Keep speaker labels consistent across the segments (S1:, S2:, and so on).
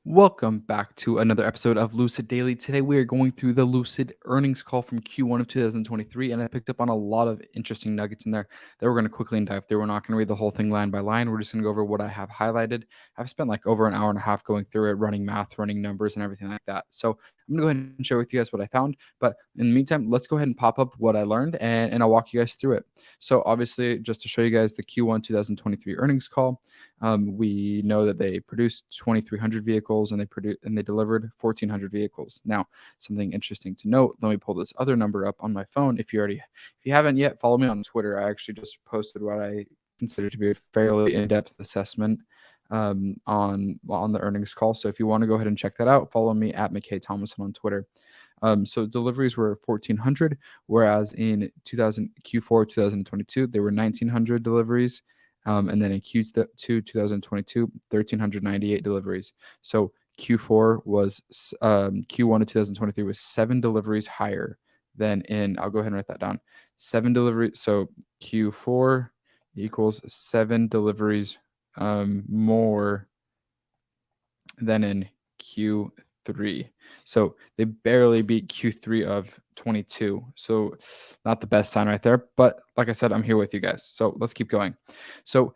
S1: Welcome back to another episode of Lucid Daily. Today we are going through the Lucid earnings call from Q1 of 2023, and I picked up on a lot of interesting nuggets in there that we're going to quickly dive through. We're not going to read the whole thing line by line. We're just going to go over what I have highlighted. I've spent like over an hour and a half going through it, running math, running numbers, and everything like that. So I'm going to go ahead and share with you guys what I found. But in the meantime, let's go ahead and pop up what I learned, and I'll walk you guys through it. So obviously, just to show you guys the Q1 2023 earnings call. We know that they produced 2,300 vehicles and they delivered 1,400 vehicles. Now, something interesting to note. Let me pull this other number up on my phone. If you haven't yet, follow me on Twitter. I actually just posted what I consider to be a fairly in-depth assessment on the earnings call. So if you want to go ahead and check that out, follow me at McKay Thomason on Twitter. So deliveries were 1,400, whereas in Q4 2022 there were 1,900 deliveries. And then in Q2 2022, 1,398 deliveries. So Q4 was Q1 of 2023 was 7 deliveries higher than I'll go ahead and write that down. 7 deliveries. So Q4 equals 7 deliveries more than in Q3. So they barely beat Q3 of 22. So not the best sign right there. But like I said, I'm here with you guys. So let's keep going. So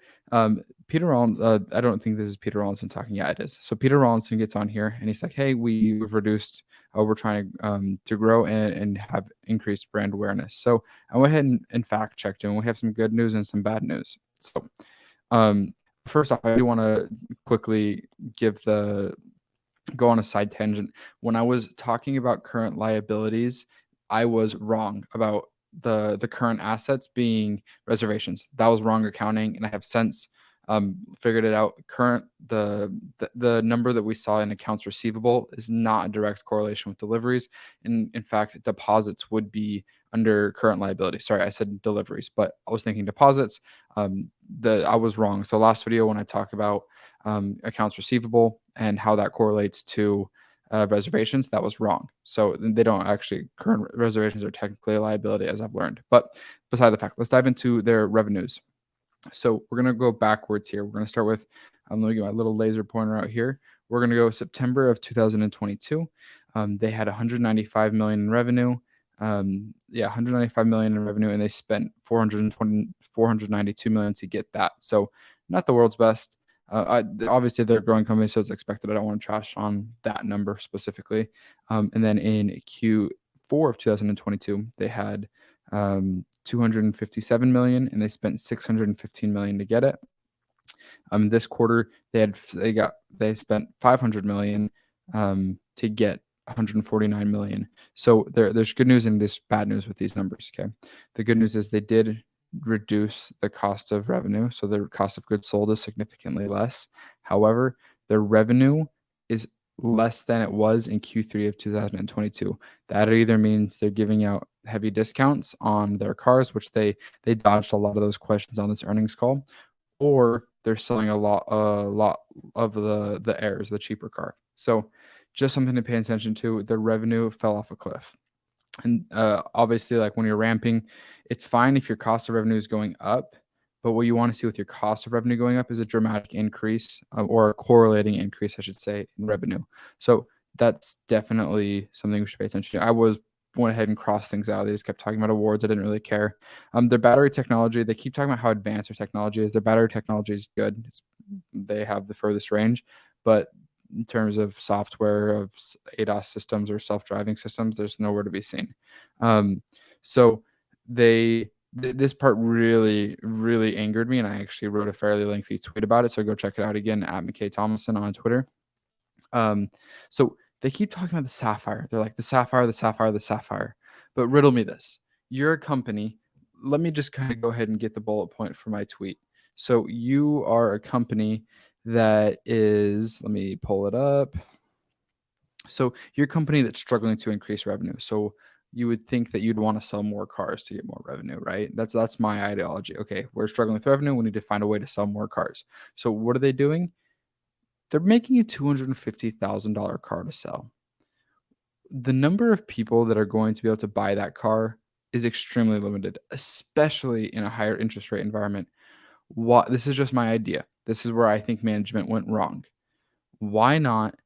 S1: Peter Rawlinson, I don't think this is Peter Rawlinson talking. Yeah, it is. So Peter Rawlinson gets on here and he's like, hey, we've reduced, we're trying to grow and have increased brand awareness. So I went ahead and fact checked him. We have some good news and some bad news. So first off, I do want to quickly go on a side tangent. When I was talking about current liabilities, I was wrong about the current assets being reservations. That was wrong accounting, and I have since figured it out. The number that we saw in accounts receivable is not a direct correlation with deliveries. And in fact, deposits would be under current liability. Sorry, I said deliveries, but I was thinking deposits. I was wrong. So last video when I talk about accounts receivable and how that correlates to reservations, that was wrong. So they don't actually, current reservations are technically a liability, as I've learned. But beside the fact, let's dive into their revenues. So we're going to go backwards here. We're going to start with, let me get my little laser pointer out here. We're going to go September of 2022. They had 195 million in revenue. 195 million in revenue, and they spent 492 million to get that. So not the world's best. Obviously, they're a growing company, so it's expected. I don't want to trash on that number specifically. And then in Q4 of 2022, they had 257 million, and they spent 615 million to get it. This quarter, they spent 500 million to get 149 million. So there's good news and there's bad news with these numbers. Okay, the good news is they did reduce the cost of revenue, so their cost of goods sold is significantly less. However, their revenue is less than it was in Q3 of 2022. That either means they're giving out heavy discounts on their cars, which they dodged a lot of those questions on this earnings call, or they're selling a lot of the Airs, the cheaper car. So just something to pay attention to. The revenue fell off a cliff. And obviously, like when you're ramping, it's fine if your cost of revenue is going up, but what you want to see with your cost of revenue going up is a dramatic increase or a correlating increase, I should say, in revenue. So that's definitely something we should pay attention to. Went ahead and crossed things out. They just kept talking about awards. I didn't really care. Their battery technology, they keep talking about how advanced their technology is. Their battery technology is good. They have the furthest range, but in terms of software of ADAS systems or self-driving systems, there's nowhere to be seen. So this part really, really angered me, and I actually wrote a fairly lengthy tweet about it. So go check it out again at McKay Thomason on Twitter. So they keep talking about the Sapphire. They're like the Sapphire, the Sapphire, the Sapphire. But riddle me this: you're a company. Let me just kind of go ahead and get the bullet point for my tweet. So you are a company that is, let me pull it up. So you're a company that's struggling to increase revenue. So you would think that you'd want to sell more cars to get more revenue, right? That's my ideology. Okay, we're struggling with revenue. We need to find a way to sell more cars. So what are they doing? They're making a $250,000 car to sell. The number of people that are going to be able to buy that car is extremely limited, especially in a higher interest rate environment. This is just my idea. This is where I think management went wrong. Why not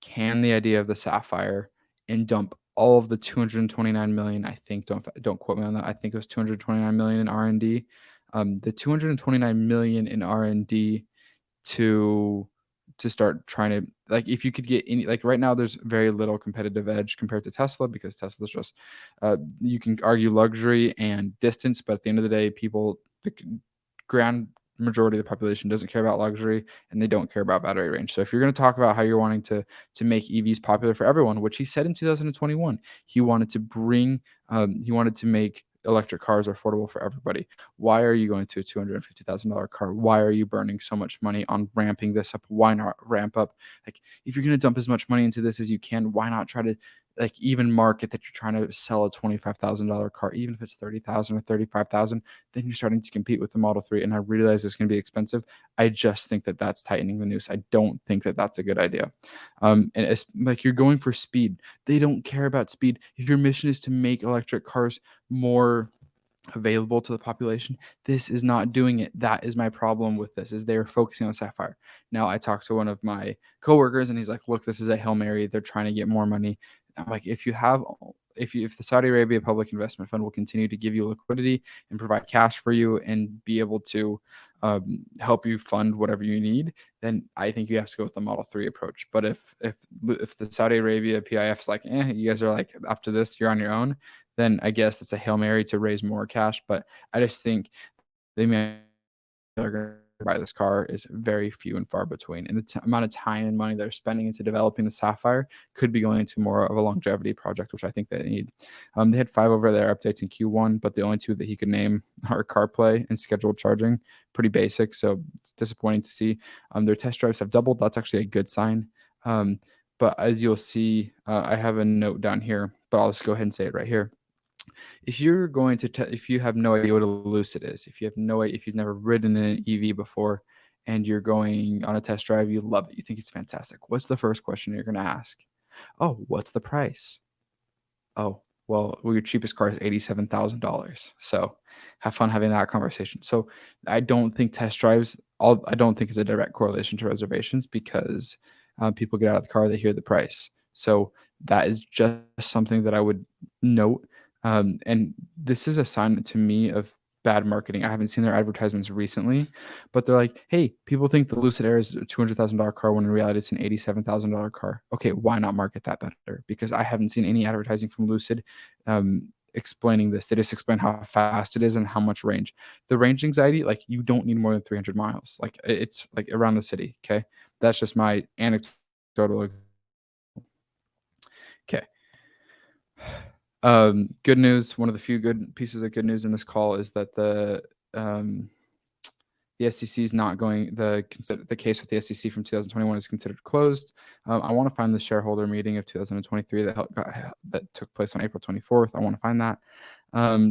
S1: can the idea of the Sapphire and dump all of the 229 million, I think, don't quote me on that. I think it was 229 million in R&D. The 229 million in R&D to start trying to, like, if you could get any, like, right now there's very little competitive edge compared to Tesla, because Tesla's just you can argue luxury and distance, but at the end of the day, the grand majority of the population doesn't care about luxury, and they don't care about battery range. So if you're going to talk about how you're wanting to make EVs popular for everyone, which he said in 2021, he wanted to make electric cars affordable for everybody. Why are you going to a $250,000 car? Why are you burning so much money on ramping this up? Why not ramp up? Like, if you're going to dump as much money into this as you can, why not try to, like, even market that you're trying to sell a $25,000 car, even if it's 30,000 or 35,000, then you're starting to compete with the Model 3. And I realize it's going to be expensive. I just think that that's tightening the noose. I don't think that that's a good idea. And it's like, you're going for speed. They don't care about speed. If your mission is to make electric cars more available to the population, this is not doing it. That is my problem with this, is they're focusing on Sapphire. Now, I talked to one of my coworkers and he's like, look, this is a Hail Mary. They're trying to get more money. I'm like, if the Saudi Arabia Public Investment Fund will continue to give you liquidity and provide cash for you and be able to help you fund whatever you need, then I think you have to go with the Model 3 approach. But if the Saudi Arabia PIF is like, you guys are like, after this, you're on your own, then I guess it's a Hail Mary to raise more cash. But I just think they may are going to buy this car is very few and far between. And the amount of time and money they're spending into developing the Sapphire could be going into more of a longevity project, which I think they need. They had 5 over-the-air updates in Q1, but the only 2 that he could name are CarPlay and scheduled charging. Pretty basic, so it's disappointing to see. Their test drives have doubled. That's actually a good sign. But as you'll see, I have a note down here, but I'll just go ahead and say it right here. If you're going to if you have no idea what a Lucid is, if you've never ridden in an EV before and you're going on a test drive, you love it, you think it's fantastic, what's the first question you're going to ask? Oh, what's the price? Oh, well, your cheapest car is $87,000. So have fun having that conversation. So I don't think test drives, I don't think it's a direct correlation to reservations, because people get out of the car, they hear the price. So that is just something that I would note. And this is a sign to me of bad marketing. I haven't seen their advertisements recently, but they're like, hey, people think the Lucid Air is a $200,000 car when in reality it's an $87,000 car. Okay, why not market that better? Because I haven't seen any advertising from Lucid explaining this. They just explain how fast it is and how much range. The range anxiety, like, you don't need more than 300 miles. Like, it's like around the city. Okay, that's just my anecdotal. Okay. Good news. One of the few good pieces of good news in this call is that the SEC is not going. The case with the SEC from 2021 is considered closed. I want to find the shareholder meeting of 2023 that took place on April 24th. I want to find that.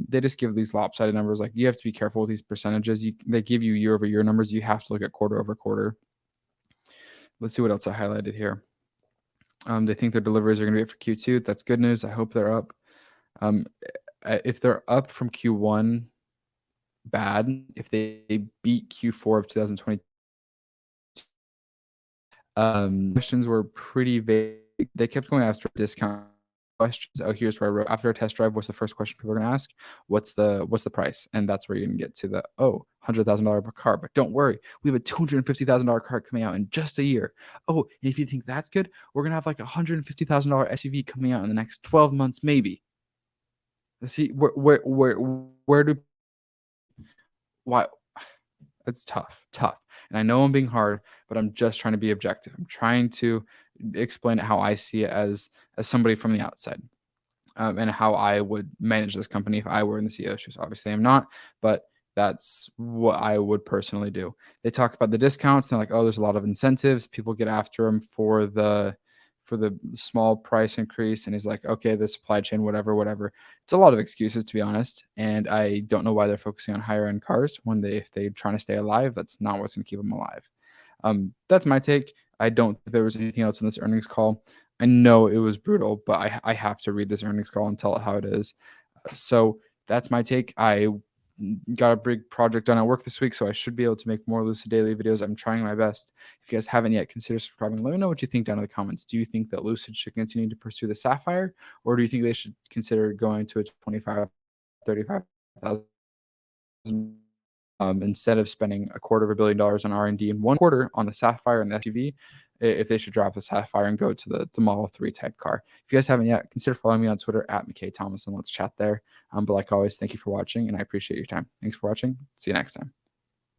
S1: They just give these lopsided numbers. Like, you have to be careful with these percentages. They give you year-over-year numbers. You have to look at quarter-over-quarter. Let's see what else I highlighted here. They think their deliveries are going to be up for Q2. That's good news. I hope they're up. If they're up from Q1, bad. If they beat Q4 of 2020, questions were pretty vague. They kept going after discount questions. Oh, here's where I wrote, after a test drive, what's the first question people are going to ask? What's the price? And that's where you're going to get to the $100,000 car. But don't worry, we have a $250,000 car coming out in just a year. Oh, and if you think that's good, we're going to have like a $150,000 SUV coming out in the next 12 months, maybe. Let's see, why? It's tough. And I know I'm being hard, but I'm just trying to be objective. I'm trying to explain it how I see it as somebody from the outside, and how I would manage this company if I were in the CEO shoes. Obviously, I'm not, but that's what I would personally do. They talk about the discounts. They're like, oh, there's a lot of incentives. People get after them for the small price increase. And he's like, okay, the supply chain, whatever. It's a lot of excuses, to be honest. And I don't know why they're focusing on higher end cars when if they're trying to stay alive, that's not what's going to keep them alive. That's my take. I don't think there was anything else in this earnings call. I know it was brutal, but I have to read this earnings call and tell it how it is. So that's my take. I got a big project done at work this week, so I should be able to make more Lucid Daily videos. I'm trying my best. If you guys haven't yet, consider subscribing. Let me know what you think down in the comments. Do you think that Lucid should continue to pursue the Sapphire, or do you think they should consider going to a 25, 35,000 instead of spending $250 million on R&D and 1/4 on the Sapphire and the SUV? If they should drop the Sapphire and go to the Model 3 type car. If you guys haven't yet, consider following me on Twitter at McKay Thomas, and let's chat there. But like always, thank you for watching, and I appreciate your time. Thanks for watching. See you next time.